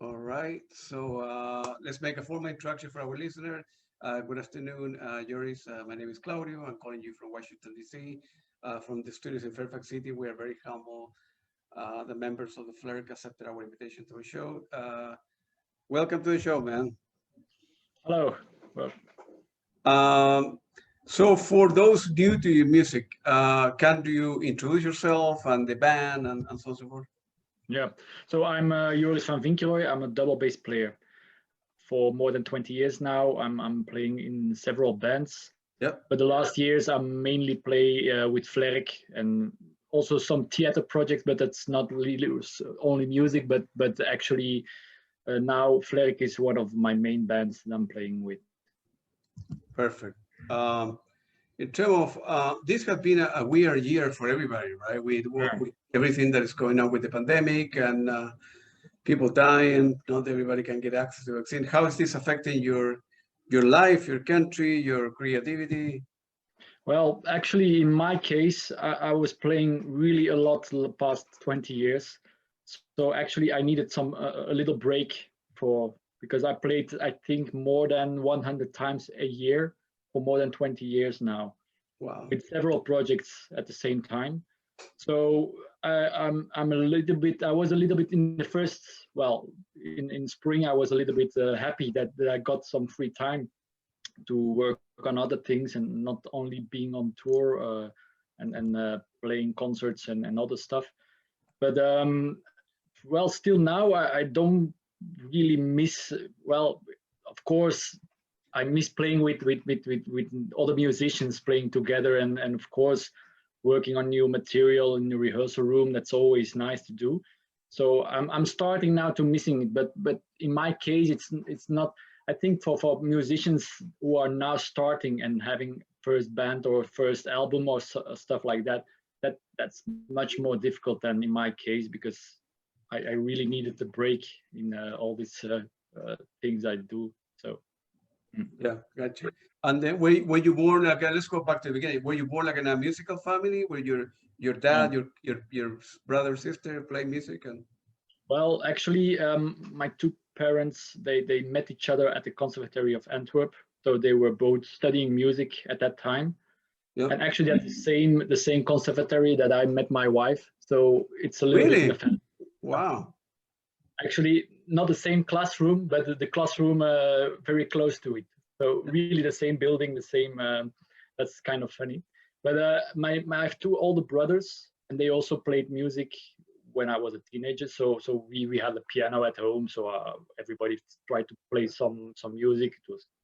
All right, so let's make a formal introduction for our listener. Good afternoon, Joris. My name is Claudio. I'm calling you from Washington, D.C., from the studios in Fairfax City. We are very humble. The members of the Flairck accepted our invitation to the show. Welcome to the show, man. Hello. Well, Um, so for those new to your music, can you introduce yourself and the band and so on and so forth? yeah. So I'm Joris Vanvinckenroye. I'm a double bass player for more than 20 years now. I'm playing in several bands. Yep. But the last years I mainly play with Flairck and also some theater projects. But that's not really only music. But actually now Flairck is one of my main bands that I'm playing with. Perfect. In terms of this has been a weird year for everybody, right? With everything that is going on with the pandemic and people dying, not everybody can get access to vaccine. How is this affecting your life, your country, your creativity? Well, actually, in my case, I was playing really a lot the past 20 years. So actually, I needed a little break because I played, I think, more than 100 times a year for more than 20 years now, Wow. with several projects at the same time. So I'm a little bit. I was a little bit in the first. Well, in spring, I was a little bit happy that I got some free time to work on other things and not only being on tour and playing concerts and other stuff. But well, still now I don't really miss. Well, of course, I miss playing with other musicians playing together and of course working on new material in the rehearsal room. That's always nice to do. So I'm starting now to missing it. But in my case, it's not. I think for musicians who are now starting and having first band or first album or stuff like that, that's much more difficult than in my case because I really needed the break in all these things I do. So yeah, gotcha. And then were you born like? Let's go back to the beginning. Were you born like in a musical family? Where your dad, your brother, sister play music and? Well, actually, my two parents they met each other at the Conservatoire of Antwerp, so they were both studying music at that time. Yeah. And actually, at the same conservatory that I met my wife. So it's a little bit in the family. Wow. Actually, not the same classroom, but the classroom very close to it. So really the same building, the same. That's kind of funny. But I have two older brothers, and they also played music when I was a teenager. So we had a piano at home. So everybody tried to play some music.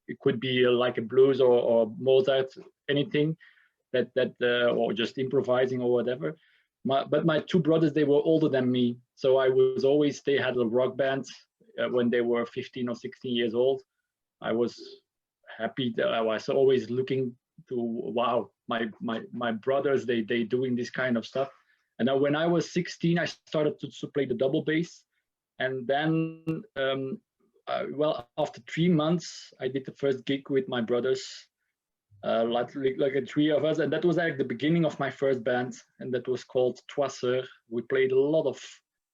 It could be like a blues or Mozart, anything that or just improvising or whatever. But my two brothers, they were older than me. So they had a rock band when they were 15 or 16 years old. I was happy that I was always looking to, wow, my brothers, they doing this kind of stuff. And then when I was 16, I started to play the double bass. And then, well, after 3 months, I did the first gig with my brothers, like three of us. And that was like the beginning of my first band. And that was called Troissoeur. We played a lot of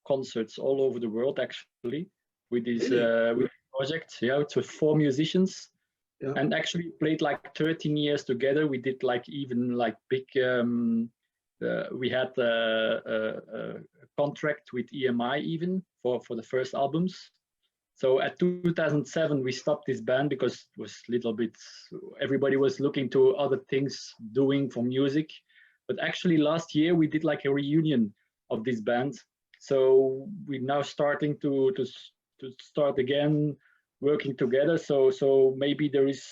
concerts all over the world, actually, with this with project. Yeah, it's with 4 musicians. Yeah. And actually played like 13 years together. We did like even like big, we had a contract with EMI even for the first albums. So at 2007, we stopped this band because it was a little bit, everybody was looking to other things doing for music. But actually last year we did like a reunion of this band. So we're now starting to start again working together. So maybe there is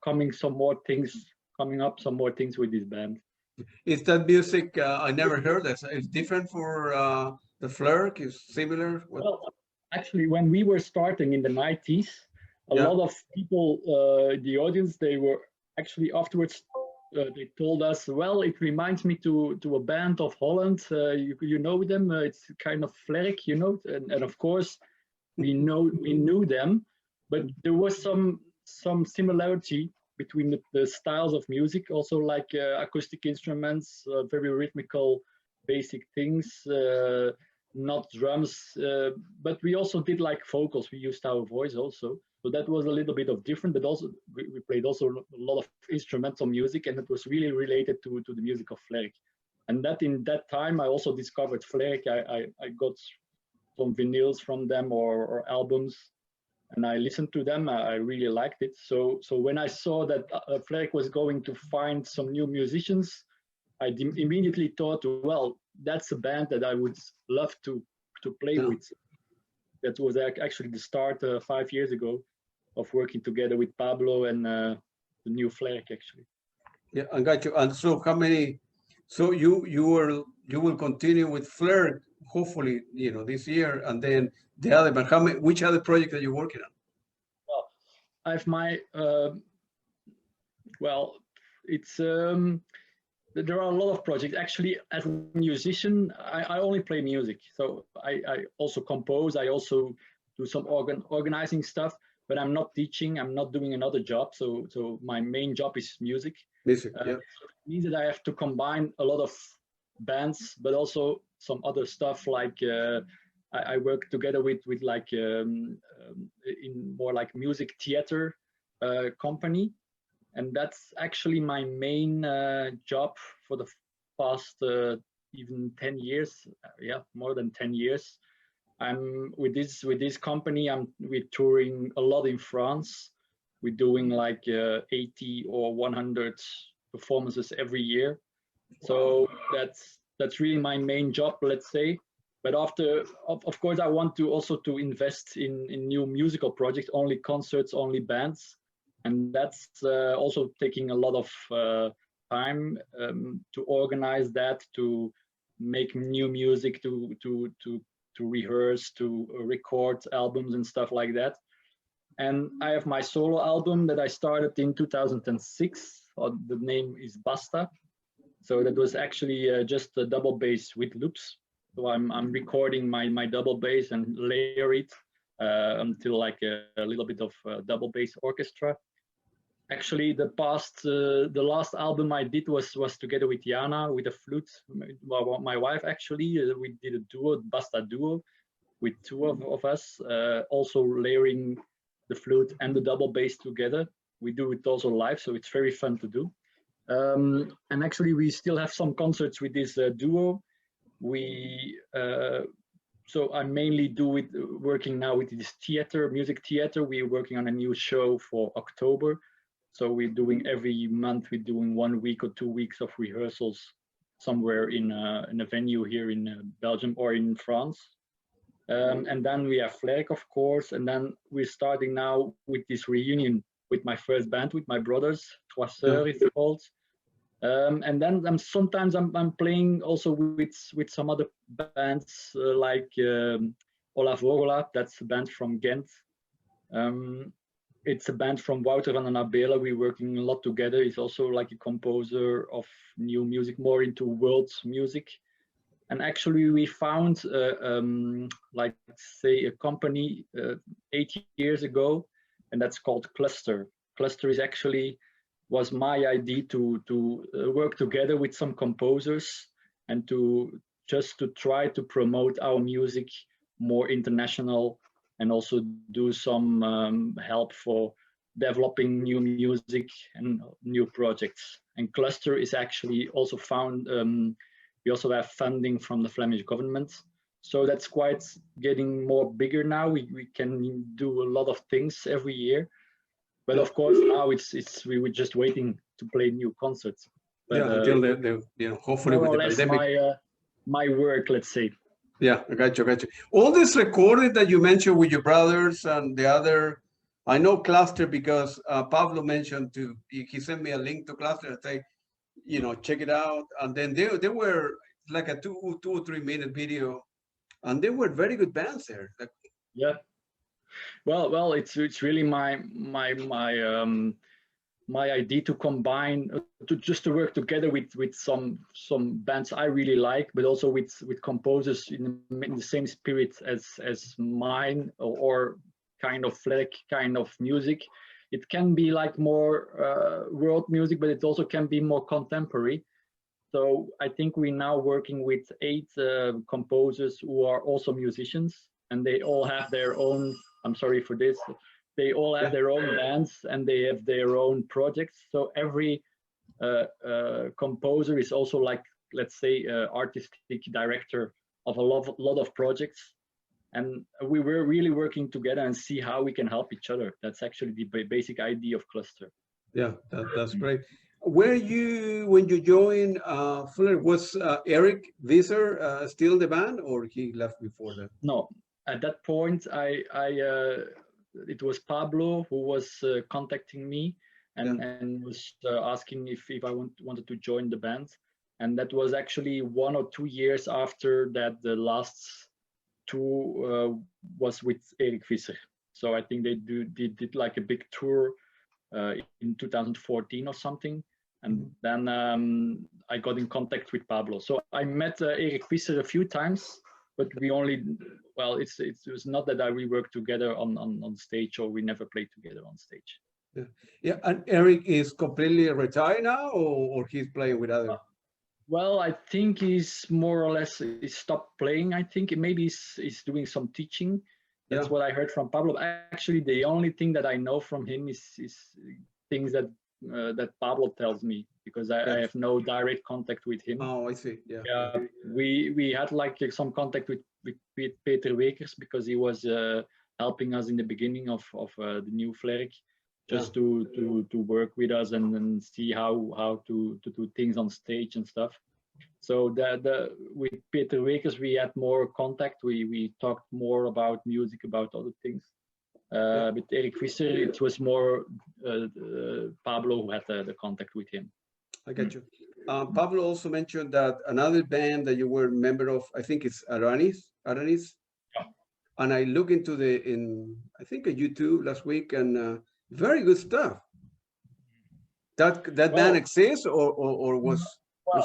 coming some more things with this band. Is that music? I never heard that. It's different for the Flairck. Is similar. Well, actually, when we were starting in the 90s, a lot of people, the audience, they were actually afterwards. They told us, well, it reminds me to a band of Holland. You know them. It's kind of Flairck, you know. And of course, we knew them, but there was some similarity between the styles of music, also like acoustic instruments, very rhythmical, basic things. not drums, but we also did like vocals. We used our voice also, so that was a little bit of different. But also we played also a lot of instrumental music, and it was really related to the music of Flairck. And that in that time I also discovered Flairck. I got some vinyls from them or albums, and I listened to them. I really liked it. So when I saw that Flairck was going to find some new musicians, I immediately thought, well, that's a band that I would love to play with. That was actually the start 5 years ago of working together with Pablo and the new Flairck actually. Yeah, I got you. And so how many? So you will continue with Flairck, hopefully, this year, and then the other. But which other project are you working on? Well, I have my well, it's there are a lot of projects. Actually, as a musician, I only play music. So I also compose. I also do some organizing stuff, but I'm not teaching. I'm not doing another job. So my main job is music. Music, yeah. So it means that I have to combine a lot of bands, but also some other stuff like I work together with like in more like music theater company. And that's actually my main job for the past even 10 years. Yeah, more than 10 years. I'm with this company. We're touring a lot in France. We're doing like 80 or 100 performances every year. So that's really my main job, let's say. But after, of course, I want to also to invest in new musical projects, only concerts, only bands. And that's also taking a lot of time to organize that, to make new music, to rehearse, to record albums and stuff like that. And I have my solo album that I started in 2006. The name is BASta. So that was actually just a double bass with loops. So I'm recording my double bass and layer it until like a little bit of double bass orchestra. Actually, the last album I did was together with Jana with a flute. My wife actually, we did a duo, BASta duo, with two of us, also layering the flute and the double bass together. We do it also live, so it's very fun to do. And actually, we still have some concerts with this duo. So I mainly working now with this music theater. We're working on a new show for October. So we're doing every month, we're doing 1 week or 2 weeks of rehearsals somewhere in a venue here in Belgium or in France. And then we have Flairck, of course. And then we're starting now with this reunion with my first band, with my brothers, Troissoeur is called. And then sometimes I'm playing also with some other bands like Ola Vogela, that's a band from Ghent. It's a band from Wouter van den Abela. We're working a lot together. He's also like a composer of new music, more into world music. And actually we found, like say a company 8 years ago, and that's called Cluster. Cluster was my idea to work together with some composers and to try to promote our music more international, and also do some help for developing new music and new projects. And Cluster is actually also found, we also have funding from the Flemish government. So that's quite getting more bigger now. We can do a lot of things every year. But of course now we were just waiting to play new concerts. But, until hopefully with the pandemic. My work, let's say. Yeah, I got you. All this recording that you mentioned with your brothers and the other, I know Cluster because Pablo mentioned he sent me a link to Cluster and say, check it out. And then they were like a 2 or 3 minute video, and they were very good bands there. Yeah. Well, it's really my idea to combine, to work together with some bands I really like, but also with composers in the same spirit as mine, or kind of Flairck kind of music. It can be like more world music, but it also can be more contemporary. So I think we're now working with 8 composers who are also musicians, and they all have their own, I'm sorry for this, they all have their own bands and they have their own projects. So every composer is also like, let's say, artistic director of a lot of projects. And we were really working together and see how we can help each other. That's actually the basic idea of Cluster. Yeah, that's great. Were you, when you joined Flairck, was Eric Visser still in the band, or he left before that? No, at that point, it was Pablo who was contacting me and was asking if I wanted to join the band. And that was actually 1 or 2 years after that the last tour was with Eric Visser. So I think they did like a big tour in 2014 or something. And then I got in contact with Pablo. So I met Eric Visser a few times, but we only, well, it was not that we worked together on stage, or we never played together on stage. Yeah. And Eric is completely retired now, or he's playing with other? Well, I think he's more or less, he stopped playing. I think maybe he's doing some teaching. That's what I heard from Pablo. Actually, the only thing that I know from him is things that Pablo tells me, because I have no direct contact with him. Oh, I see. Yeah. We had like some contact with Peter Wekers, because he was helping us in the beginning of the new Flairck, just to work with us and see how to do things on stage and stuff. So with Peter Wekers we had more contact. We talked more about music, about other things. With Eric Visser, it was more Pablo who had the contact with him. I get you. Pablo also mentioned that another band that you were a member of, I think it's Aranis. Yeah. And I look into I think a YouTube last week, and very good stuff. That band exists, or was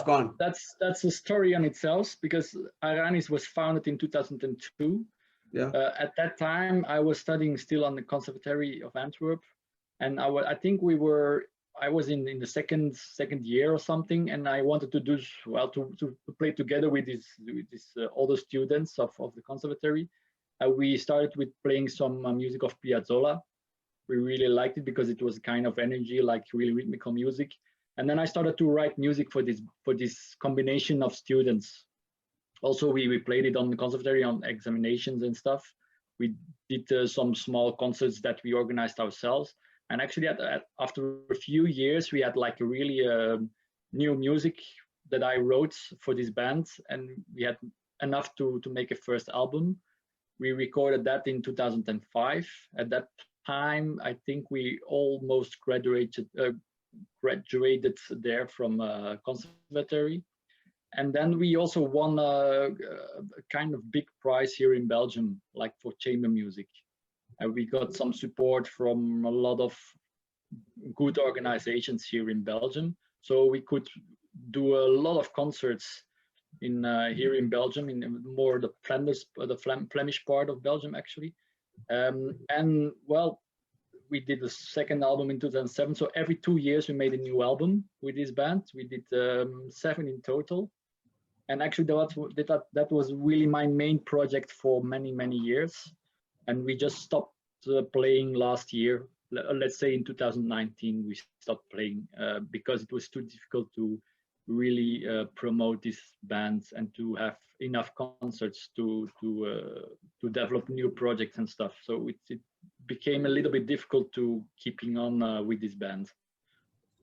gone? That's a story on itself, because Aranis was founded in 2002. Yeah. At that time, I was studying still on the Conservatoire of Antwerp, and I think I was in the second year or something, and I wanted to do to play together with these older students of the Conservatoire. We started with playing some music of Piazzolla. We really liked it because it was kind of energy, like really rhythmical music. And then I started to write music for this combination of students. Also, we played it on the Conservatoire on examinations and stuff. We did some small concerts that we organized ourselves. And actually, after a few years, we had like a really new music that I wrote for this band, and we had enough to make a first album. We recorded that in 2005. At that time, I think we almost graduated there from Conservatoire. And then we also won a kind of big prize here in Belgium, like for chamber music. And we got some support from a lot of good organizations here in Belgium. So we could do a lot of concerts here in Belgium, in more the Flemish part of Belgium, actually. And well, we did the second album in 2007. So every 2 years we made a new album with this band. We did 7 in total. And actually that was really my main project for many, many years. And we just stopped playing last year. Let's say in 2019 we stopped playing because it was too difficult to really promote these bands and to have enough concerts to develop new projects and stuff. So it became a little bit difficult to keeping on with this band.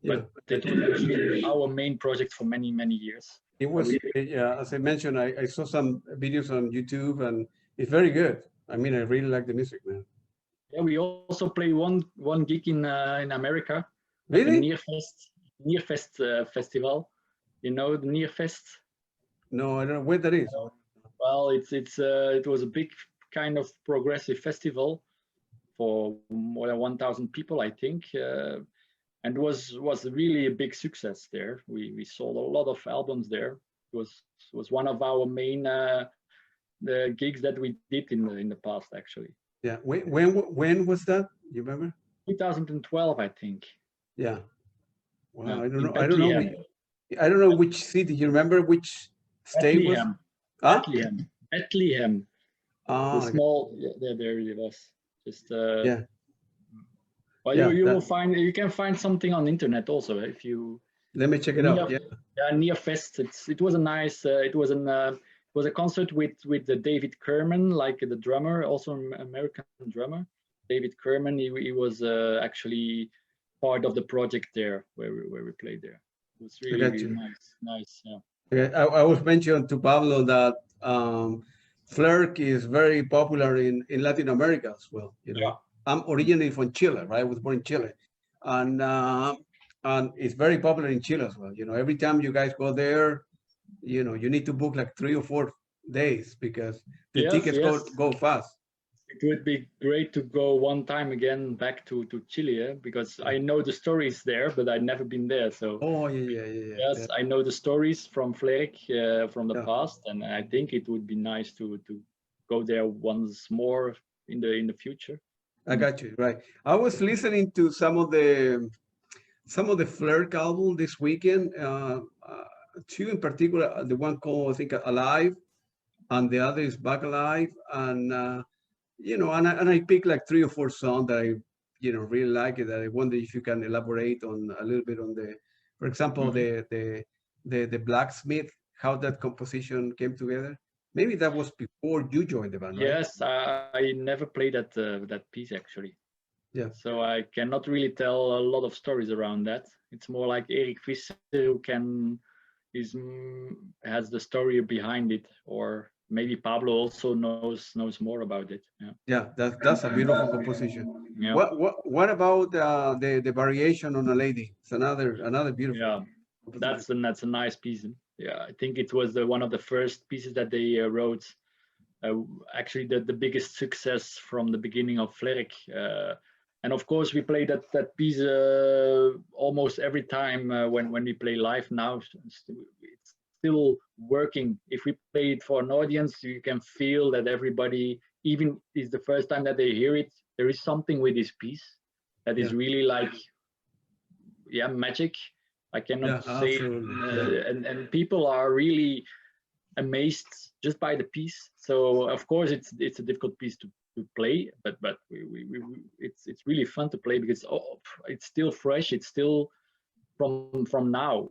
But that was actually our main project for many, many years. It was, as I mentioned, I saw some videos on YouTube, and it's very good. I mean, I really like the music, man. Yeah, we also play one gig in America. Really? The Nearfest festival. You know the Nearfest? No, I don't know where that is. Well, it was a big kind of progressive festival for more than 1,000 people, I think, and was really a big success there. We sold a lot of albums there. It was one of our main the gigs that we did in the past, actually. Yeah. When was that? You remember? 2012, I think. Yeah. Wow. I don't know. I don't know which city. You remember which state was? Bethlehem. Huh? Bethlehem. Bethlehem. The small. Yeah, there it was. Just. Yeah. Well, Yeah, you will find, you can find something on the internet also if you. Let me check it out. Yeah. Near Fest. It was a nice. It was a concert with David Kerman, like the drummer, also an American drummer. David Kerman. He was actually part of the project there where we played there. It was really nice. Yeah. I was mentioning to Pablo that Flairck is very popular in Latin America as well. You know, yeah. I'm originally from Chile, right? I was born in Chile, and it's very popular in Chile as well. You know, every time you guys go there, you know, you need to book like 3 or 4 days because the tickets go fast. It would be great to go one time again back to Chile, because I know the stories there, but I've never been there. So yes, I know the stories from Flairck from the past, and I think it would be nice to go there once more in the future. I got you right. I was listening to some of the Flairck album this weekend. 2 in particular, the one called I think Alive, and the other is Back Alive, and you know, and I picked like 3 or 4 songs that I, you know, really like it. That I wonder if you can elaborate on a little bit on the, for example, the Blacksmith, how that composition came together. Maybe that was before you joined the band, right? Yes, I never played that piece actually. Yeah. So I cannot really tell a lot of stories around that. It's more like Erik Visser who has the story behind it, or maybe Pablo also knows more about it. Yeah, that's a beautiful composition. Yeah. What about the variation on a lady? It's another beautiful. Yeah, that's a nice piece. Yeah, I think it was one of the first pieces that they wrote. Actually, the biggest success from the beginning of Flairck. And of course, we play that piece almost every time when we play live now. It's still working. If we play it for an audience, you can feel that everybody, even is the first time that they hear it, there is something with this piece that is really like, magic. I cannot say, and people are really amazed just by the piece. So of course it's a difficult piece to play, but it's really fun to play because it's still fresh. It's still from now,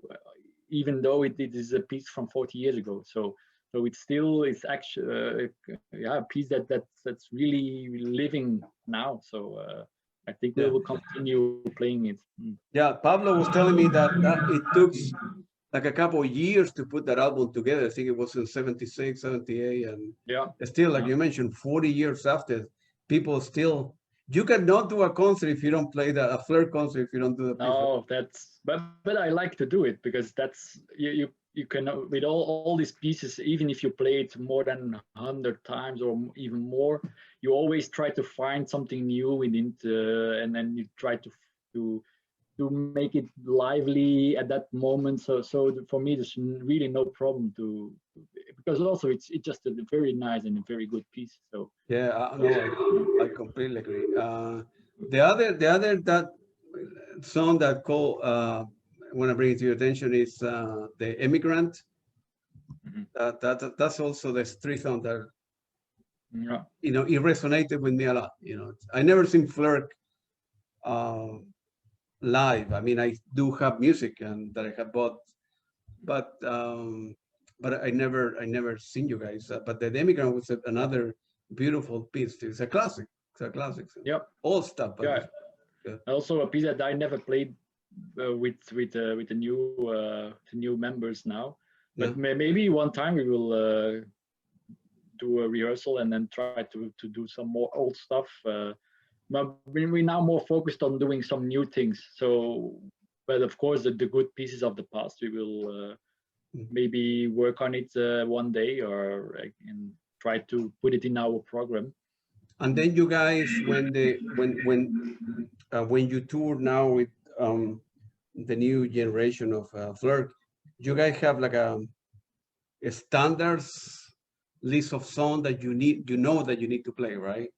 even though it is a piece from 40 years ago. So it's actually a piece that's really living now. So I think we will continue playing it. Yeah, Pablo was telling me that it took like a couple of years to put that album together. I think it was in 76, 78, and still, like you mentioned, 40 years after, people still. You cannot do a concert if you don't play a Flairck concert if you don't do the piece. No, but I like to do it because that's you can, with all these pieces, even if you play it more than 100 times or even more, you always try to find something new within and then you try to make it lively at that moment. So for me, there's really no problem because also it's just a very nice and a very good piece. So I completely agree. The other that song that I want to bring it to your attention is the Immigrant. That's also the street song that you know, it resonated with me a lot. You know, I never seen Flairck live. I mean, I do have music and that I have bought, but I never seen you guys. But the Immigrant was another beautiful piece. It's a classic. It's a classic. Yep. All stuff. Also a piece that I never played with the new members now. But maybe one time we will do a rehearsal and then try to do some more old stuff. But we're now more focused on doing some new things. So, but of course, the good pieces of the past, we will maybe work on it one day and try to put it in our program. And then you guys, when you tour now with the new generation of Flairck, you guys have like a standards list of songs that you need to play, right?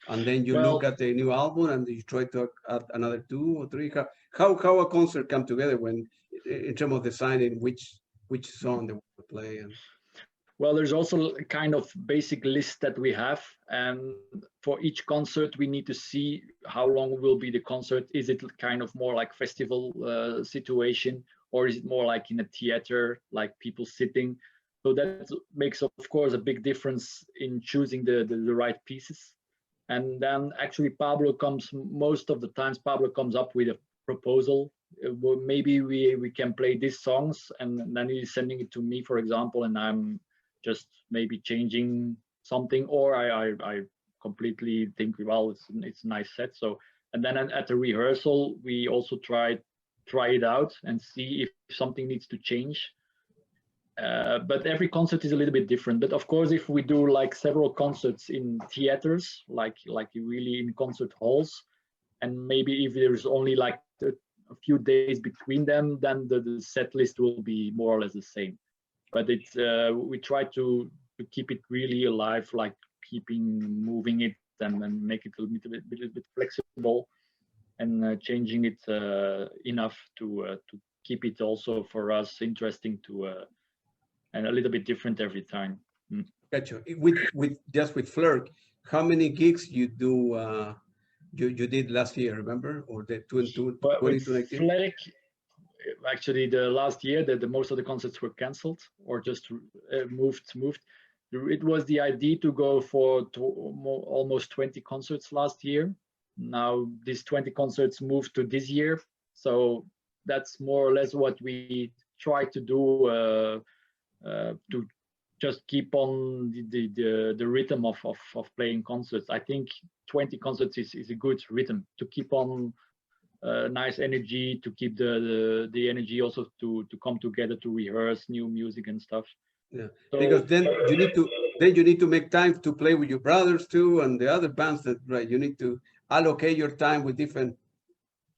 And then you look at the new album and you try to add another 2 or 3. How a concert come together when in terms of deciding which song they want to play? And well, there's also a kind of basic list that we have, and for each concert we need to see how long will be the concert. Is it kind of more like festival situation, or is it more like in a theater, like people sitting? So that makes, of course, a big difference in choosing the right pieces. And then actually Pablo comes, most of the times Pablo comes up with a proposal. Well, maybe we can play these songs, and then he's sending it to me, for example, and I'm just maybe changing something, or I completely think, well, it's a nice set. So, and then at the rehearsal we also try it out and see if something needs to change. But every concert is a little bit different. But of course, if we do like several concerts in theaters, like really in concert halls, and maybe if there's only like a few days between them, then the set list will be more or less the same. But it's we try to keep it really alive, like keeping moving it and then make it a little bit flexible, and changing it enough to keep it also for us interesting to and a little bit different every time. Gotcha. With Flairck, how many gigs you do? You did last year, remember, or the 2019? Flairck, actually, the last year, the most of the concerts were cancelled or just moved. It was the idea to go for almost 20 concerts last year. Now these 20 concerts moved to this year, so that's more or less what we try to do. To just keep on the rhythm of playing concerts. I think 20 concerts is a good rhythm to keep on nice energy, to keep the energy also to come together to rehearse new music and stuff. Yeah, so, because then you need to make time to play with your brothers too and the other bands that you need to allocate your time with different.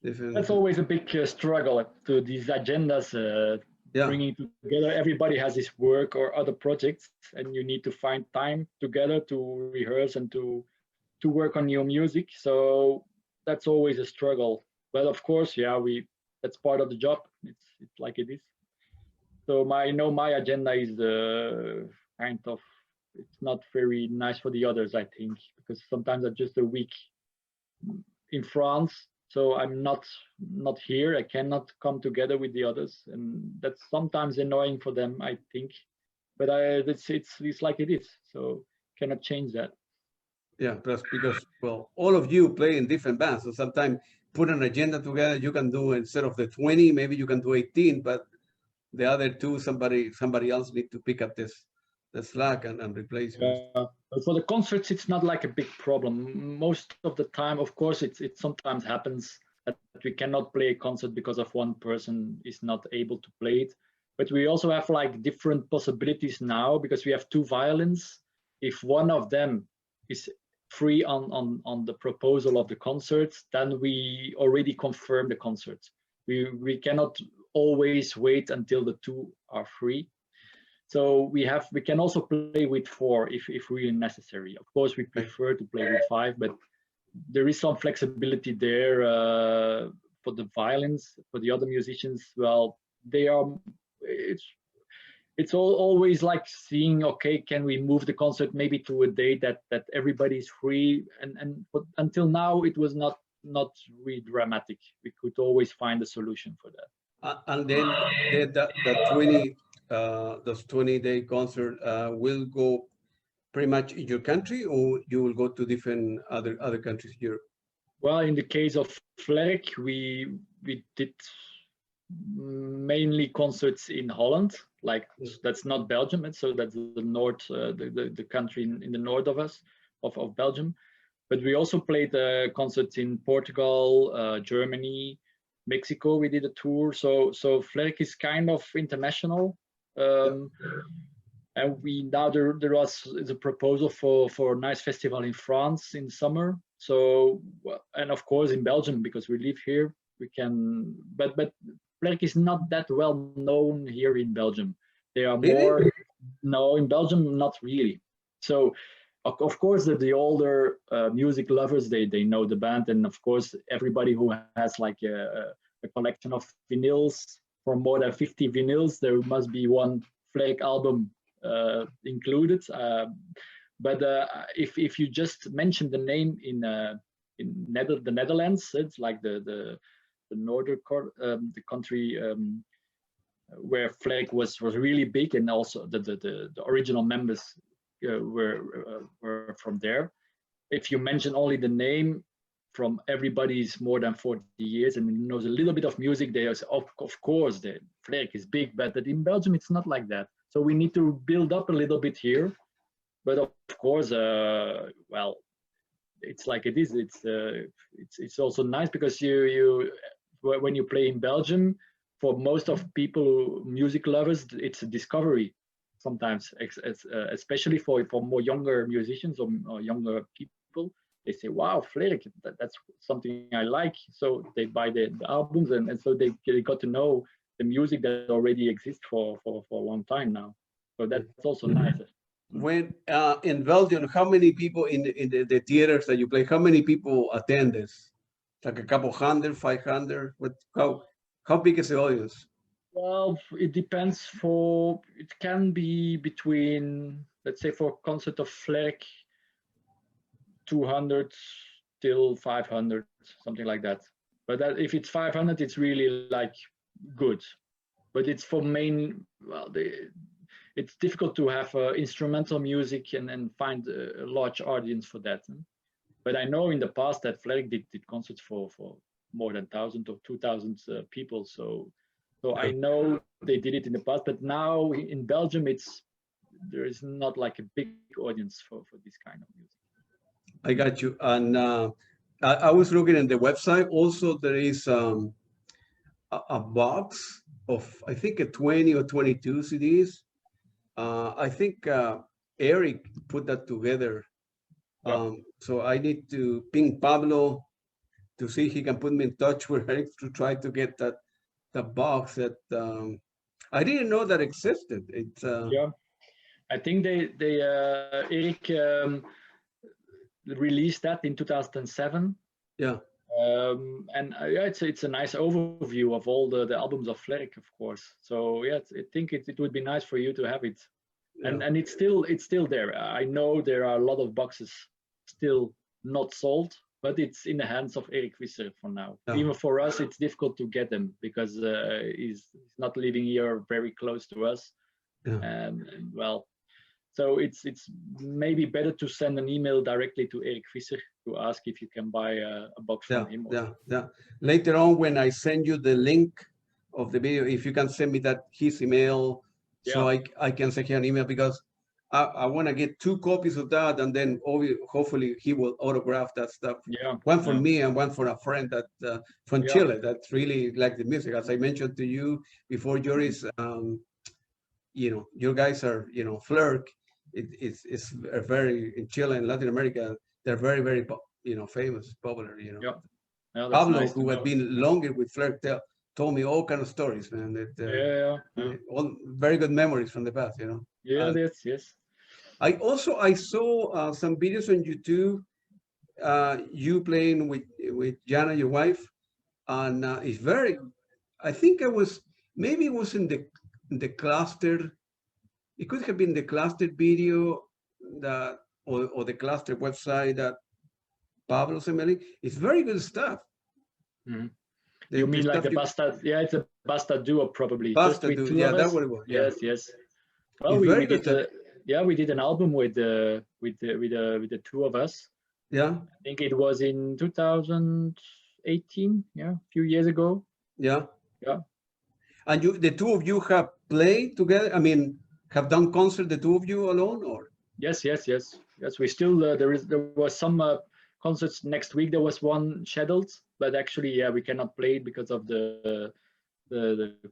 That's always a big struggle to these agendas. Bringing together, everybody has his work or other projects, and you need to find time together to rehearse and to work on new music. So that's always a struggle. But of course, that's part of the job. It's like it is. So my agenda is kind of, it's not very nice for the others, I think, because sometimes I'm just a week in France. So I'm not here. I cannot come together with the others, and that's sometimes annoying for them, I think. But it's like it is. So cannot change that. Yeah, plus because all of you play in different bands, so sometimes put an agenda together. You can do, instead of the 20, maybe you can do 18, but the other two, somebody else need to pick up the slack and replace you. But for the concerts, it's not like a big problem. Most of the time, of course, it sometimes happens that we cannot play a concert because of one person is not able to play it. But we also have like different possibilities now because we have two violins. If one of them is free on the proposal of the concerts, then we already confirm the concerts. We cannot always wait until the two are free. So we can also play with 4 if really necessary. Of course, we prefer to play with 5, but there is some flexibility there for the violins. For the other musicians, well, it's always like seeing, okay, can we move the concert maybe to a day that everybody's free? But until now, it was not really dramatic. We could always find a solution for that. And then those 20-day concert will go pretty much in your country, or you will go to different other countries here? Well, in the case of Flairck, we did mainly concerts in Holland. Like that's not Belgium, and so that's the north, the country in the north of us, of Belgium. But we also played concerts in Portugal, Germany, Mexico. We did a tour. So Flairck is kind of international. And now there was a proposal for a nice festival in France in summer. So, and of course in Belgium, because we live here, we can. But Flairck is not that well known here in Belgium. They are more. Really? No, in Belgium, not really. So, of course, the older music lovers, they know the band, and of course everybody who has like a collection of vinyls for more than 50 vinyls, there must be one Flairck album included. But if you just mention the name in the Netherlands, it's like the northern the country where Flairck was really big, and also the original members were from there. If you mention only the name from everybody's more than 40 years and knows a little bit of music, they say, of course, the Flairck is big, but in Belgium it's not like that. So we need to build up a little bit here. But of course, well, it's like it is. It's also nice because when you play in Belgium, for most of people, music lovers, it's a discovery sometimes, especially for more younger musicians or younger people. They say, wow, Flairck, that's something I like. So they buy the albums, and so they got to know the music that already exists for a long time now. So that's also nice. When in Belgium, how many people in the theaters that you play, how many people attend this? Like a couple hundred, 500? How big is the audience? Well, it depends. It can be between, let's say, for a concert of Flairck, 200 till 500, something like that. But if it's 500, it's really like good. But it's for main, well, it's difficult to have instrumental music and find a large audience for that. But I know in the past that Flairck did concerts for more than 1,000 or 2,000 people. So I know they did it in the past, but now in Belgium, there is not like a big audience for this kind of music. I got you. And I was looking at the website. Also, there is a box of, I think, 20 or 22 CDs. I think Eric put that together. So I need to ping Pablo to see if he can put me in touch with Eric to try to get the box that I didn't know that existed. It's yeah, I think Eric released that in 2007. Yeah. And yeah, it's a nice overview of all the albums of Flairck, of course. So yeah, I think it would be nice for you to have it. Yeah. And it's still there. I know there are a lot of boxes still not sold, but it's in the hands of Eric Visser for now. Yeah. Even for us, it's difficult to get them because he's not living here very close to us. Yeah. Well, so it's maybe better to send an email directly to Eric Visser to ask if you can buy a box from him. Yeah. Later on, when I send you the link of the video, if you can send me his email, so I can send him an email, because I want to get 2 copies of that, and then hopefully he will autograph that stuff. Yeah. One for me and one for a friend that from Chile that's really like the music. As I mentioned to you before, Joris, you guys are, Flairck. It's very, in Chile and Latin America, they're very, very, famous, popular. Yeah, Pablo, nice who had been longer with Flairck, told me all kind of stories, man. All very good memories from the past, Yeah, yes. I saw some videos on YouTube, you playing with Jana, your wife, and it's very. I think maybe it was in the cluster. It could have been the cluster video or the cluster website that Pablo Semeli. It's very good stuff. Mm-hmm. You mean like the BASta? Yeah, it's a BASta duo probably. BASta duo. Yeah, that's what it was. Yeah. Yes. Well, we did an album with the 2 of us. Yeah. I think it was in 2018. Yeah, a few years ago. Yeah. Yeah. And the 2 of you have played together. I mean, have done concert, the 2 of you alone, or? Yes. We still there was some concerts next week. There was one scheduled, but actually, we cannot play it because of the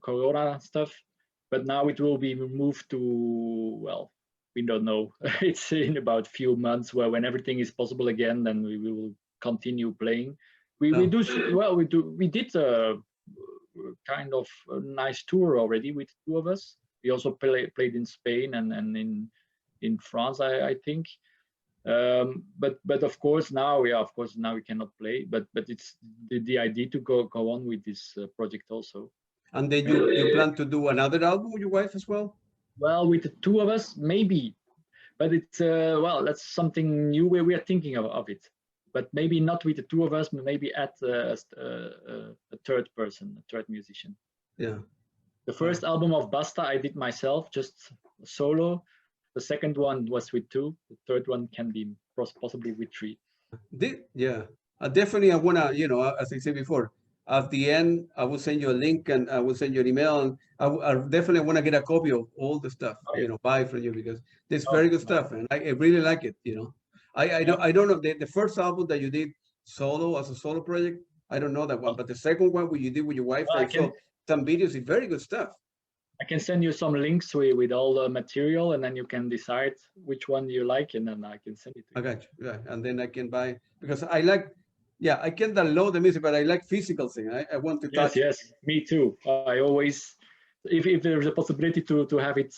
Corona stuff. But now it will be moved to, well, we don't know. It's in about a few months when everything is possible again, then we will continue playing. We did a kind of a nice tour already with 2 of us. We also played in Spain and in France, I think. But of course now we cannot play. But it's the idea to go on with this project also. And then you plan to do another album with your wife as well? Well, with the two of us, maybe, but it's well, that's something new where we are thinking of it. But maybe not with the two of us, but maybe add a third person, a third musician. Yeah. The first album of BASta I did myself, just solo. The second one was with two. The third one can be possibly with three. Yeah, definitely. I wanna, you know, as I said before, at the end, I will send you a link and I will send you an email, and I definitely want to get a copy of all the stuff, you know, buy from you, because there's very good stuff, and I really like it. You know, I don't know the first album that you did solo as a solo project. I don't know that one, but the second one, what you did with your wife, I saw some videos. It's very good stuff. I can send you some links with all the material, and then you can decide which one you like, and then I can send it to you. I got you. Yeah, and then I can buy, because I like, yeah, I can download the music, but I like physical thing. I want to touch. Yes, me too. I always, if there's a possibility to have it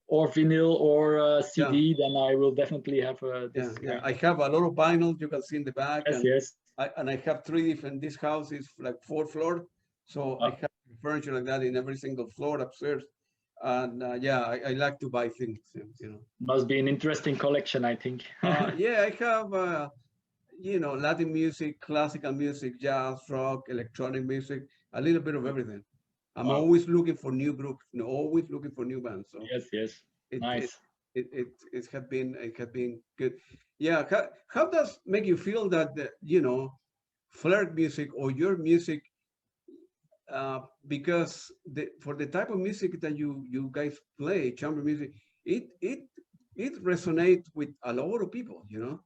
or vinyl or CD, then I will definitely have this. Yeah. I have a lot of vinyls you can see in the back. Yes. And I have 3 different, this house is like 4 floors. So I have furniture like that in every single floor upstairs. And yeah, I like to buy things, you know. Must be an interesting collection, I think. Yeah, I have, you know, Latin music, classical music, jazz, rock, electronic music, a little bit of everything. I'm always looking for new groups, you know, always looking for new bands. So yes. Nice. It has been good. Yeah, how does make you feel that you know, Flairck music or your music, because for the type of music that you guys play, chamber music, it resonates with a lot of people, you know.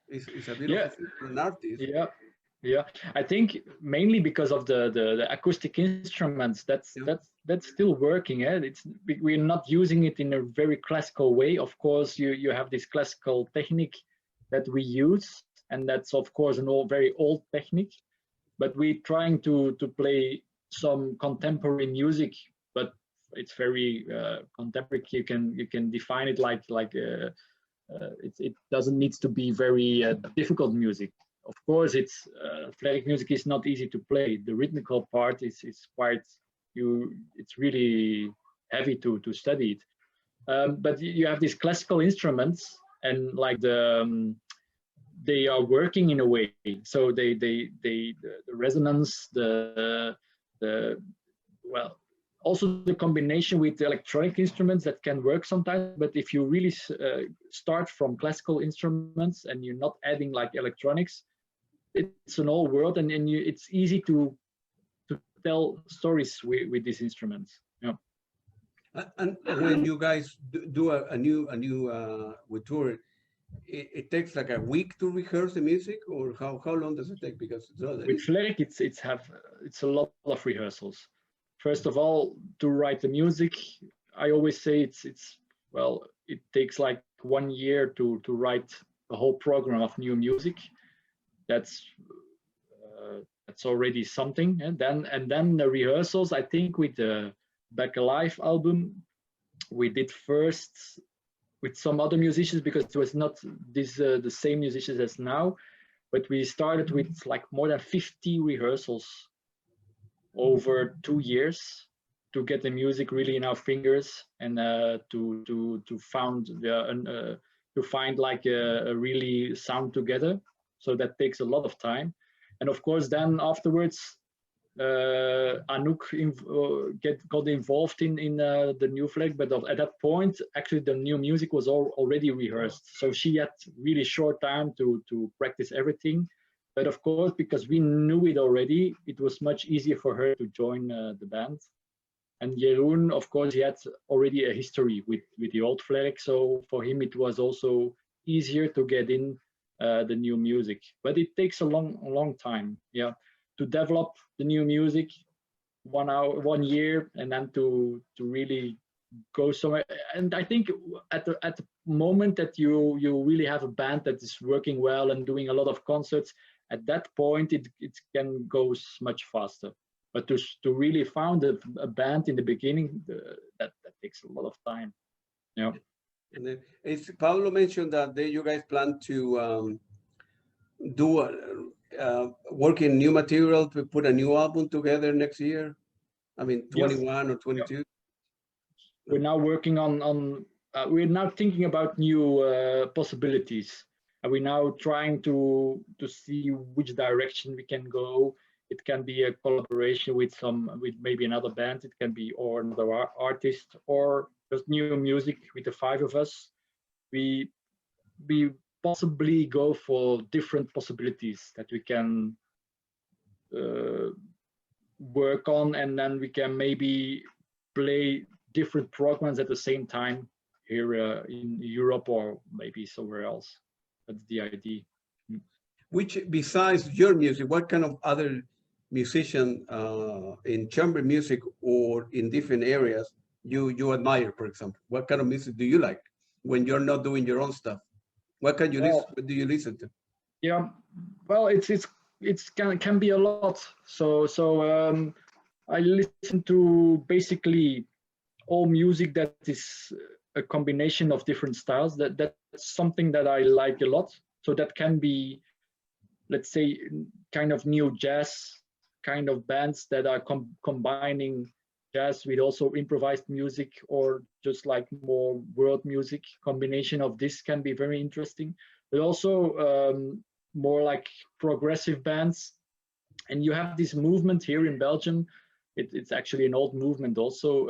It's a beautiful thing for an artist. Yeah. I think mainly because of the acoustic instruments. That's still working. We're not using it in a very classical way. Of course, you have this classical technique that we use, and that's of course an very old technique. But we're trying to play some contemporary music, but it's very contemporary. You can define it like it doesn't need to be very difficult music. Of course, it's Flairck music is not easy to play. The rhythmical part is quite it's really heavy to study it. But you have these classical instruments, and like they are working in a way. So the resonance, well, also the combination with the electronic instruments that can work sometimes. But if you really start from classical instruments and you're not adding like electronics, it's an old world, and it's easy to tell stories with these instruments. Yeah. And when you guys do a new with tour, it takes like a week to rehearse the music, or how long does it take? Because with Flairck, it's a lot of rehearsals. First of all, to write the music, I always say it takes like 1 year to write a whole program of new music. That's already something. And then the rehearsals, I think with the Back Alive album, we did first with some other musicians, because it was not the same musicians as now, but we started with like more than 50 rehearsals over 2 years to get the music really in our fingers, and to find like a really sound together. So that takes a lot of time. And of course, then afterwards, Anouk got involved in the new Flairck, but at that point, actually the new music was already rehearsed. So she had really short time to practice everything. But of course, because we knew it already, it was much easier for her to join the band. And Jeroen, of course, he had already a history with the old Flairck. So for him, it was also easier to get in the new music. But it takes a long time, yeah, to develop the new music, 1 year, and then to really go somewhere. And I think at the moment that you really have a band that is working well and doing a lot of concerts, at that point it can go much faster. But to really found a band in the beginning, that takes a lot of time. Yeah. And then Pablo mentioned that you guys plan to do work in new material to put a new album together next year. I mean, Yes. 21 or 22? We're now working on we're now thinking about new possibilities. And we're now trying to see which direction we can go. It can be a collaboration with maybe another band. It can be or another artist, or just new music with the five of us. We possibly go for different possibilities that we can work on, and then we can maybe play different programs at the same time here in Europe or maybe somewhere else. That's the idea. Which, besides your music, what kind of other musician in chamber music or in different areas you admire, for example? What kind of music do you like when you're not doing your own stuff? What do you listen to? Yeah, well, it's can be a lot. So I listen to basically all music that is a combination of different styles. That's something that I like a lot. So that can be, let's say, kind of new jazz kind of bands that are combining jazz with also improvised music, or just like more world music. Combination of this can be very interesting, but also more like progressive bands. And you have this movement here in Belgium. It's actually an old movement also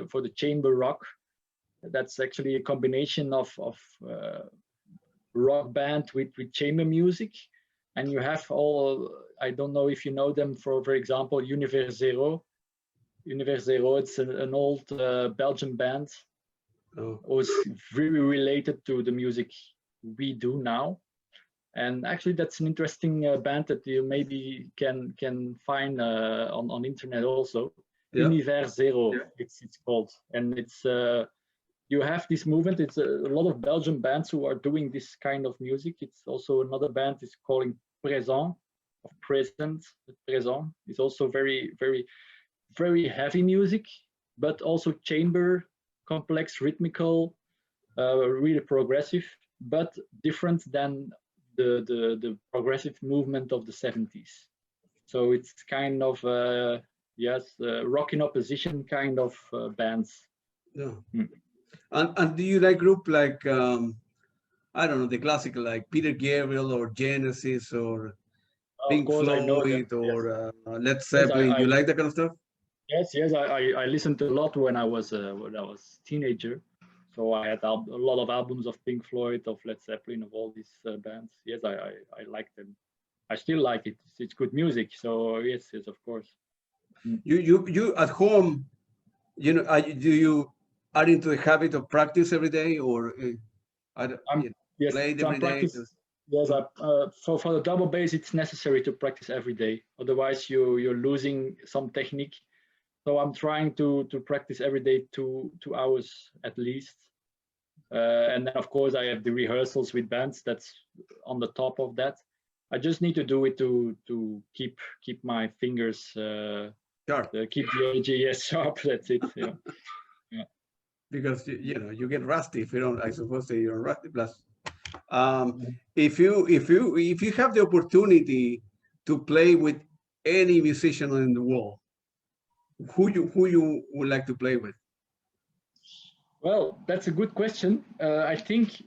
for the chamber rock. That's actually a combination of rock band with chamber music. And you have all, I don't know if you know them, for example, Univers Zero. Univers Zero, it's an old Belgian band. Oh. Was very related to the music we do now. And actually, that's an interesting band that you maybe can find on internet also. Yeah. Univers Zero, yeah. It's called, and it's you have this movement. It's a lot of Belgian bands who are doing this kind of music. It's also another band is calling Présent, of present. Présent is also very, very, very heavy music, but also chamber, complex, rhythmical, really progressive, but different than the progressive movement of the 70s. So it's kind of rock in opposition kind of bands. Yeah. And do you like group like I don't know, the classical like Peter Gabriel or Genesis or Pink Floyd or Led Zeppelin? Yes, you like that kind of stuff? Yes, I listened to a lot when I was teenager. So I had a lot of albums of Pink Floyd, of Led Zeppelin, of all these bands. Yes, I like them. I still like it. It's good music. So yes, of course. You at home, you know, do you are into the habit of practice every day, or yes, play every day? Yes, for the double bass, it's necessary to practice every day. Otherwise, you're losing some technique. So I'm trying to practice every day 2 hours at least. And then of course I have the rehearsals with bands. That's on the top of that. I just need to do it to keep my fingers sharp. Keep the energy sharp. That's it. Yeah. Yeah. Because you get rusty if you don't. I suppose that you're rusty. Plus, if you have the opportunity to play with any musician in the world, who you would like to play with? Well, that's a good question. I think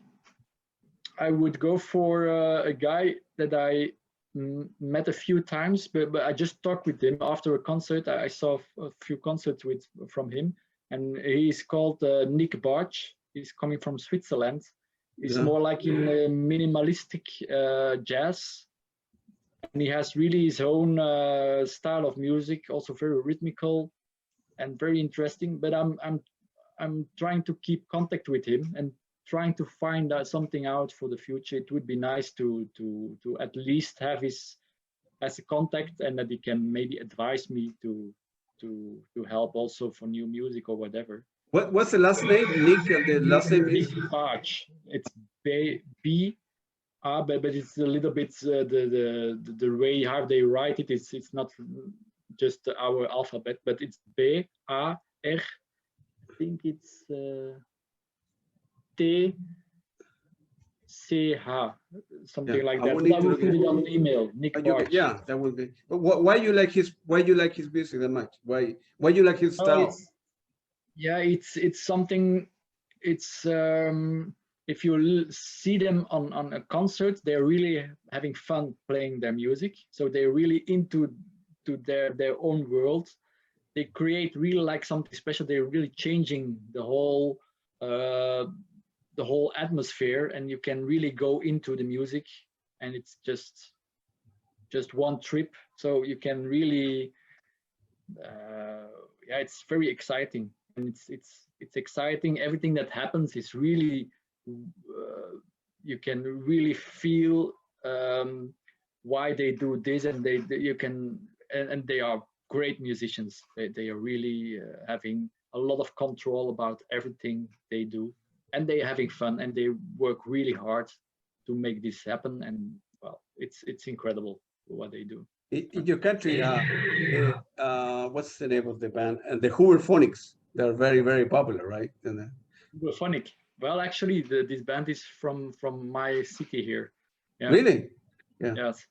I would go for a guy that I met a few times, but I just talked with him after a concert. I saw a few concerts from him, and he's called Nick Barge. He's coming from Switzerland. He's more like in minimalistic jazz, and he has really his own style of music, also very rhythmical and very interesting. But I'm trying to keep contact with him and trying to find something out for the future. It would be nice to at least have his as a contact, and that he can maybe advise me to help also for new music or whatever. What's the last name? Nick. The last name is Nick Barge. It's B. But it's a little bit the way how they write it. It's not just our alphabet, but it's B-A-R. I think it's T CH, something Yeah, like I that. will But need I to will look put at it on the email. Nick Barch. yeah, that would be. But why you like his music that much? Why you like his Oh, style? yeah, it's something. It's if you see them on a concert, they're really having fun playing their music. So they're really into their own world. They create really like something special. They're really changing uh, the whole atmosphere, and you can really go into the music, and it's just one trip. So you can really yeah, it's very exciting, and it's exciting. Everything that happens is really you can really feel why they do this, and you can and they are great musicians. They are really having a lot of control about everything they do, and they're having fun, and they work really hard to make this happen. And well, it's incredible what they do. In your country, what's the name of the band? And the Hooverphonics. They're very popular, right? Phonic. Well, actually, this band is from my city here. Yeah. Really? Yeah. Yes.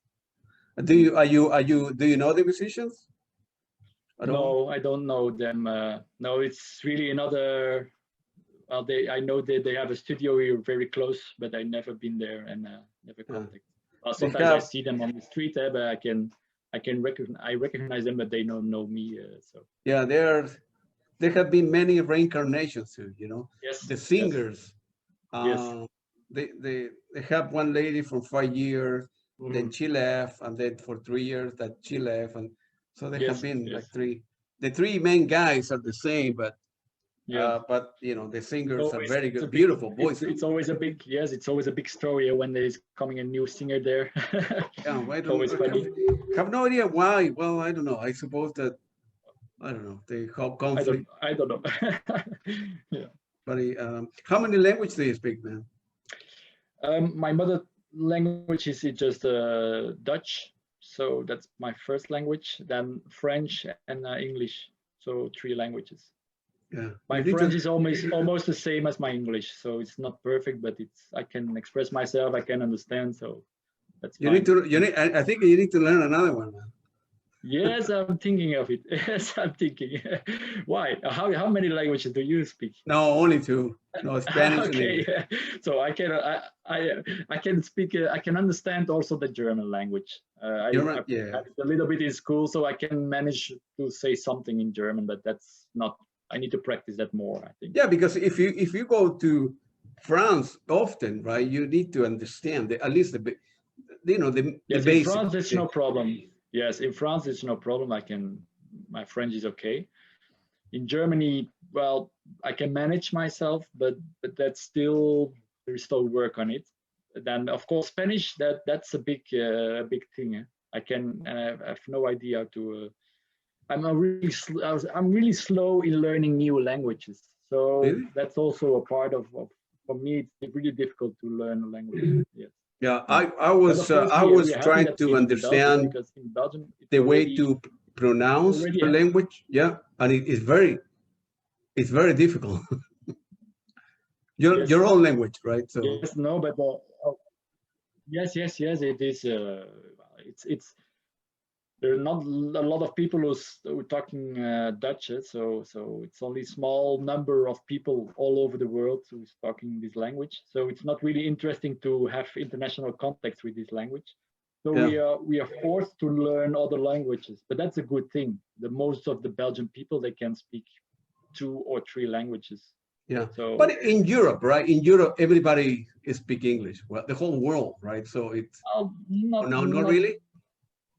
Do you know the musicians at all? No, I don't know them. No, it's really another. Well, I know they have a studio here very close, but I never been there and never contact. Sometimes I see them on the street, but I recognize them, but they don't know me. So yeah, there have been many reincarnations too. yes, the singers. Yes. They have one lady for 5 years, then she left, and then for 3 years that she left, and so they have been like three. The three main guys are the same, but the singers are very good, beautiful voices. It's always a big it's always a big story when there's coming a new singer there. Yeah, have no idea why. Well, I don't know. I suppose that I don't know. They have conflict. I don't know. Yeah. But how many languages do you speak, man? My mother language is just Dutch, so that's my first language. Then French and English, so 3 languages. Yeah. My French is almost the same as my English, so it's not perfect, but I can express myself, I can understand, so that's fine. I think you need to learn another one, man. Yes, I'm thinking of it. Yes, I'm thinking. Why? How many languages do you speak? No, only 2. No, Spanish and English. So I can speak. I can understand also the German language. I had a little bit in school, so I can manage to say something in German, but that's not. I need to practice that more, I think. Yeah, because if you go to France often, right, you need to understand at least the basics. In France, it's no problem. Yes, in France, it's no problem. My French is okay. In Germany, well, I can manage myself, but that's there's still work on it. Then, of course, Spanish, that's a big thing. I have no idea how to. I'm really slow in learning new languages. So really? That's also a part of for me. It's really difficult to learn a language. Yes. Yeah, I was trying to understand in Belgium, the way to pronounce the language. Yeah, and it's very difficult. Your own language, right? So yes, no, but yes, it is. It's there are not a lot of people who are talking Dutch, so it's only a small number of people all over the world who's talking this language. So it's not really interesting to have international contacts with this language. So we are forced to learn other languages, but that's a good thing. Most of the Belgian people, they can speak 2 or 3 languages. Yeah. So, but in Europe, right? In Europe, everybody speaks English. Well, the whole world, right? So it's not really.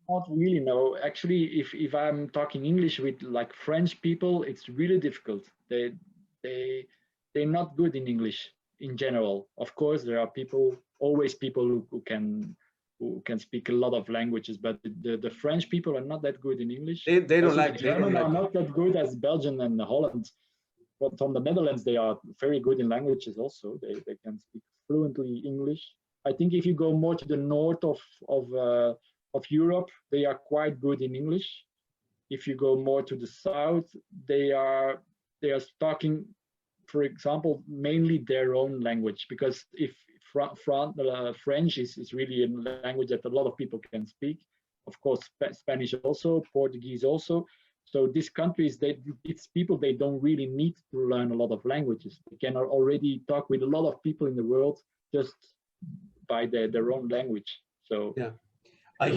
Not really, no. Actually, if I'm talking English with like French people, it's really difficult. They're not good in English in general. Of course, there are always people who can speak a lot of languages, but the French people are not that good in English. They don't like German are not that good as Belgium and Holland. But from the Netherlands, they are very good in languages also. They can speak fluently English. I think if you go more to the north of Europe, they are quite good in English. If you go more to the south, they are talking, for example, mainly their own language. Because if French is really a language that a lot of people can speak. Of course, Spanish also, Portuguese also. So these countries, it's people, they don't really need to learn a lot of languages. They can already talk with a lot of people in the world just by their own language. So yeah, I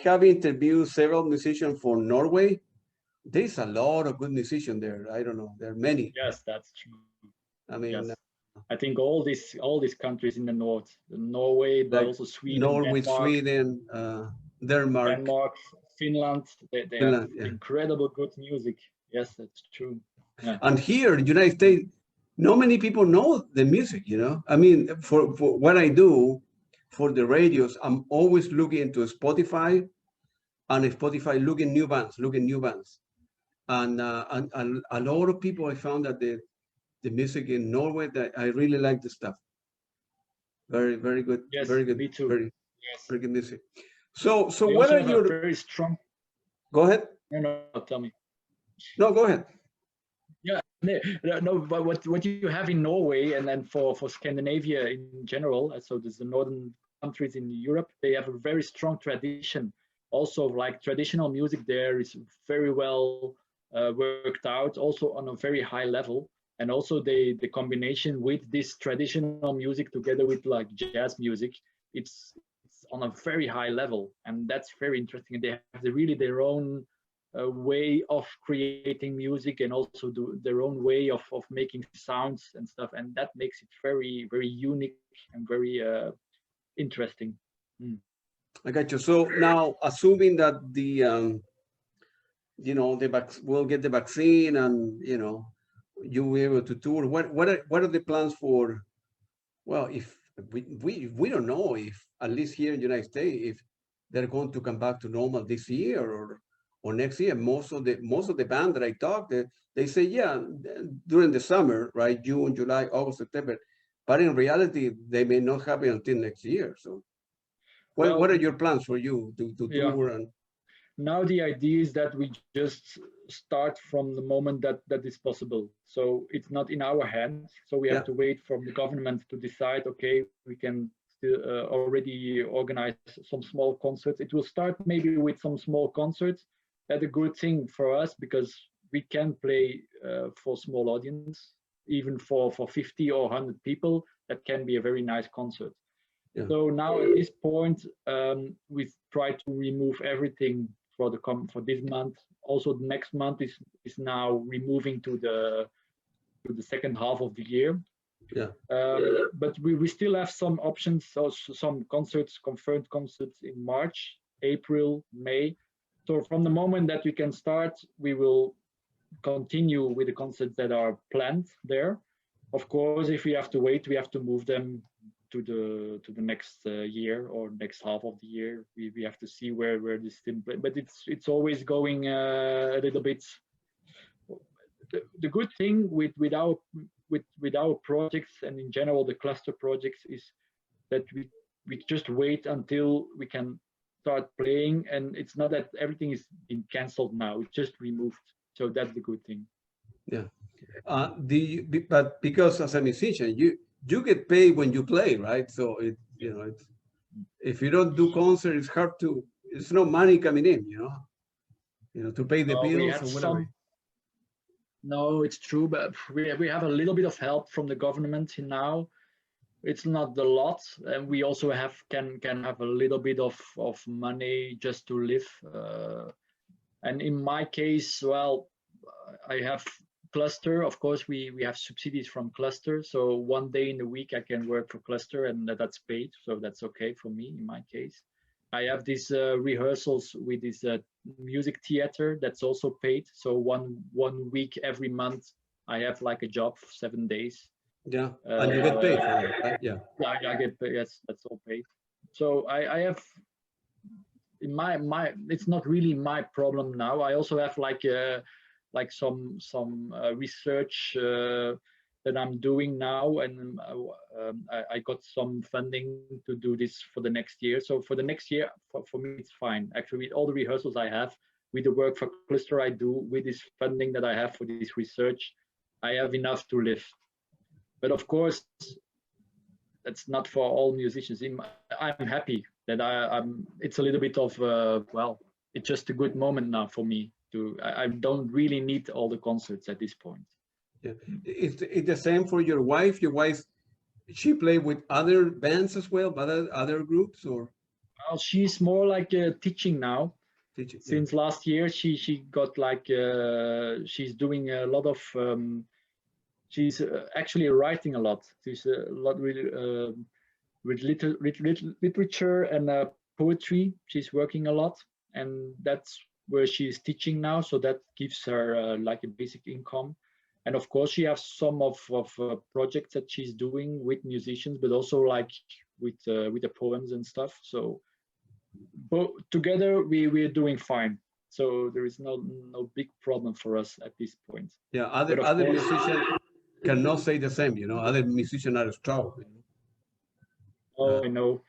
have interviewed several musicians for Norway. There's a lot of good musicians there. I don't know, there are many. Yes, that's true. I mean, Yes. I think all these countries in the north, Norway, but like also Sweden, Norway, Denmark, Sweden, Denmark, Finland, they have Finland, yeah. incredible good music. Yes, that's true. Yeah. And here in the United States, not many people know the music, you know. I mean, for what I do for the radios, I'm always looking into Spotify, and Spotify looking new bands. And a lot of people, I found that the music in Norway, that I really like the stuff. Very, very good. Yes, very good. me too. Very, yes. very good music. So We what also are have your? a very strong. Go ahead. No, tell me. No, go ahead. Yeah, no, but what you have in Norway and then for Scandinavia in general, so there's the northern countries in Europe, they have a very strong tradition. Also, like traditional music there is very well worked out, also on a very high level. And also the combination with this traditional music together with like jazz music, it's on a very high level, and that's very interesting. And they have really their own way of creating music, and also their own way of making sounds and stuff, and that makes it very, very unique and very interesting. I got you. So now, assuming that we'll get the vaccine, and you'll be able to tour. What are the plans for? Well, if we don't know if, at least here in the United States, if they're going to come back to normal this year or next year. Most of the band that I talked, they say, yeah, during the summer, right? June, July, August, September. But in reality, they may not happen until next year. So what are your plans for you to tour? And now the idea is that we just start from the moment that is possible. So it's not in our hands. So we have to wait from the government to decide, okay, we can still already organize some small concerts. It will start maybe with some small concerts. That's a good thing for us because we can play for small audience, even for 50 or 100 people. That can be a very nice concert. Yeah. So now at this point, we try to remove everything for this month. Also, the next month is now removing to the second half of the year. Yeah. But we still have some options. So some concerts, confirmed concerts in March, April, May. So from the moment that we can start, we will continue with the concerts that are planned there. Of course, if we have to wait, we have to move them to the next year or next half of the year. We have to see where this thing, but it's always going a little bit. The good thing with our projects and in general the cluster projects is that we just wait until we can start playing, and it's not that everything is been cancelled now. It's just removed. So that's the good thing. Yeah. But because as a musician, you get paid when you play, right? So it's if you don't do concert, it's hard to. It's no money coming in, to pay the bills or whatever. No, it's true, but we have a little bit of help from the government now. It's not a lot, and we also can have a little bit of money just to live. And in my case, well, I have cluster. Of course, we have subsidies from cluster. So one day in the week I can work for cluster, and that's paid. So that's okay for me in my case. I have these rehearsals with this music theater that's also paid. So one week every month I have like a job for 7 days. Yeah, and you get paid for that, right? Yeah. I get paid. Yes, that's all paid. So I have in my it's not really my problem now. I also have like some research that I'm doing now, and I got some funding to do this for the next year. So for the next year, for me, it's fine. Actually, with all the rehearsals I have, with the work for cluster I do, with this funding that I have for this research, I have enough to live. But of course, that's not for all musicians. I'm happy that I'm. It's a little bit of well, it's just a good moment now for me. I don't really need all the concerts at this point. Yeah, it's the same for your wife. Your wife, she play with other bands as well, but other groups, or? Well, she's more like teaching now. Teaching, Since last year, she got like she's doing a lot of. She's actually writing a lot. She's a lot really with literature and poetry. She's working a lot, and that's where she's teaching now. So that gives her like a basic income. And of course, she has some of projects that she's doing with musicians, but also like with the poems and stuff. So both together we're doing fine. So there is no big problem for us at this point. Yeah, other musicians cannot say the same. You know, other musicians are struggling. Oh, I know.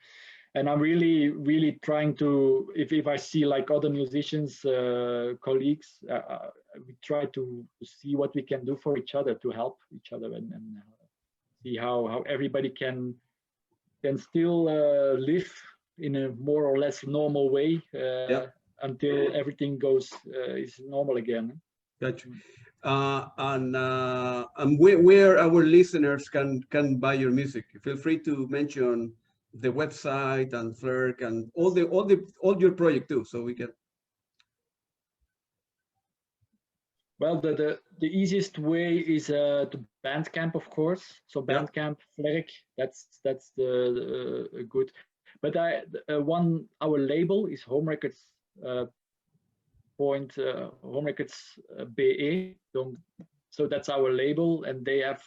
And I'm really trying to, if I see like other musicians, colleagues, we try to see what we can do for each other to help each other and see how everybody can still live in a more or less normal way until everything is normal again. Gotcha. And where our listeners can buy your music. Feel free to mention the website and Flairck and all your project too, so we can. Well, the easiest way is to Bandcamp, of course. So Bandcamp, Flairck, that's the good. But our label is Home Records Home Records BE. So that's our label, and they have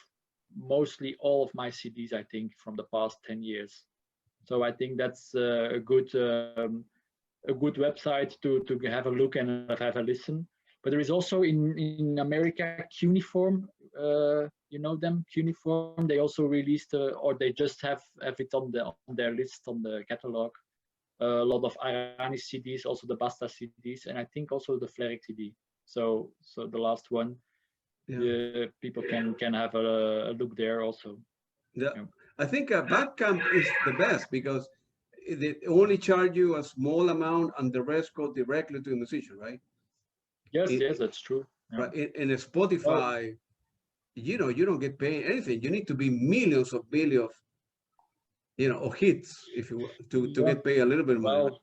mostly all of my CDs, I think, from the past 10 years. So I think that's a good website to have a look and have a listen. But there is also in America Cuneiform. You know them, Cuneiform. They also released, or they just have it on their list on the catalog. A lot of Aranis CDs, also the BASta CDs, and I think also the Flairck CD. So the last one, people can have a look there also. Yeah. I think Bandcamp is the best because they only charge you a small amount and the rest go directly to the musician, right? Yes, that's true. Yeah. Right. In Spotify, you don't get paid anything. You need to be millions of of hits if you to get paid a little bit more. Well,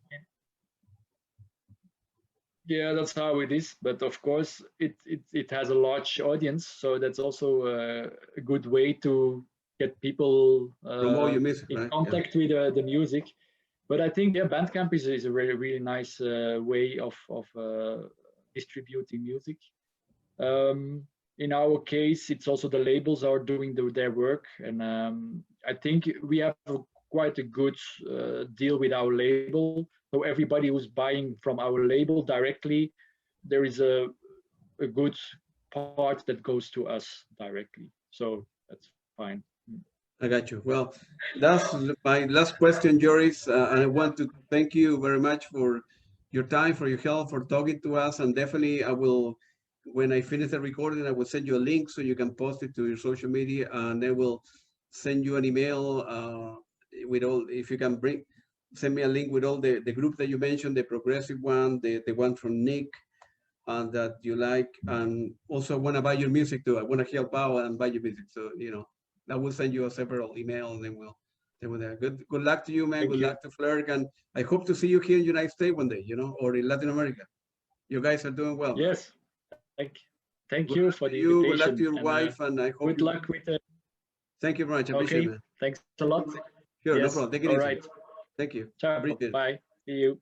yeah, that's how it is. But of course, it has a large audience, so that's also a good way to get people in contact with the music. But I think Bandcamp is a really nice way of distributing music. In our case, it's also the labels are doing their work, and I think we have quite a good deal with our label. So everybody who's buying from our label directly, there is a good part that goes to us directly. So that's fine. I got you. Well, that's my last question, Joris. I want to thank you very much for your time, for your help, for talking to us. And definitely I will, when I finish the recording, I will send you a link so you can post it to your social media, and I will send you an email with all, if you can send me a link with all the group that you mentioned, the progressive one, the one from Nick, and that you like. And also want to buy your music too. I want to help out and buy your music. So, I will send you a separate email, and then we'll good luck to you, man. Good luck to Flairck, and I hope to see you here in the United States one day, or in Latin America. You guys are doing well. Yes. Thank you for the invitation. Good luck to your wife, and I hope good luck with it. Thank you very much. I appreciate it, man. Thanks a lot. Sure, no problem. Take it easy. All right. Thank you. Ciao. Bye. See you.